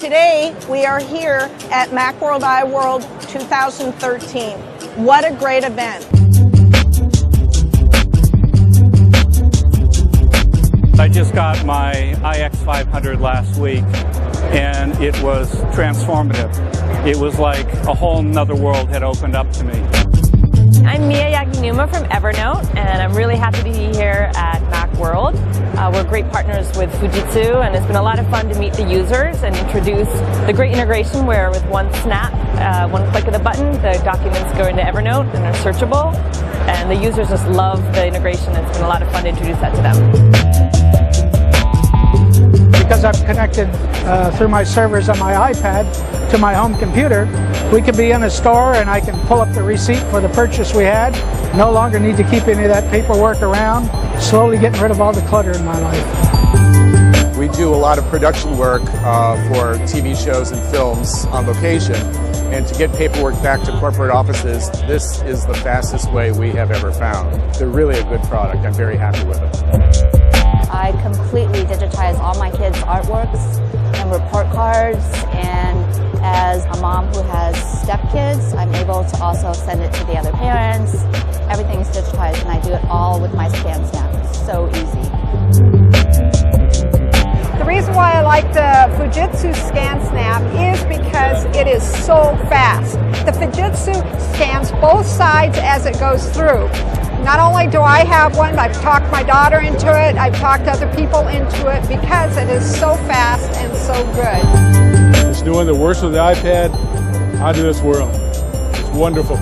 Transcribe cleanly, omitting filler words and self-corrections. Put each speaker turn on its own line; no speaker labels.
Today, we are here at Macworld iWorld 2013. What a great event.
I just got my iX500 last week, and it was transformative. It was like a whole nother world had opened up to me.
I'm Mia Yaginuma from Evernote, and I'm really happy to be here at Macworld. We're great partners with Fujitsu, and it's been a lot of fun to meet the users and introduce the great integration where with one snap, one click of the button, the documents go into Evernote and are searchable, and the users just love the integration. It's been a lot of fun to introduce that to them.
Because I'm connected through my servers on my iPad to my home computer, we can be in a store and I can pull up the receipt for the purchase we had. No longer need to keep any of that paperwork around. Slowly getting rid of all the clutter in my life.
We do a lot of production work for TV shows and films on location, and to get paperwork back to corporate offices, this is the fastest way we have ever found. They're really a good product. I'm very happy with it.
I completely digitize all my kids' artworks and report cards, and as a mom who has stepkids, I'm able to also send it to the other parents. Everything is digitized, and I do it all with my ScanSnap. It's so easy.
The reason why I like the Fujitsu ScanSnap is because it is so fast. The Fujitsu scans both sides as it goes through. Not only do I have one, I've talked my daughter into it, I've talked other people into it because it is so fast and so good.
It's doing the worst of the iPad out of this world. It's wonderful.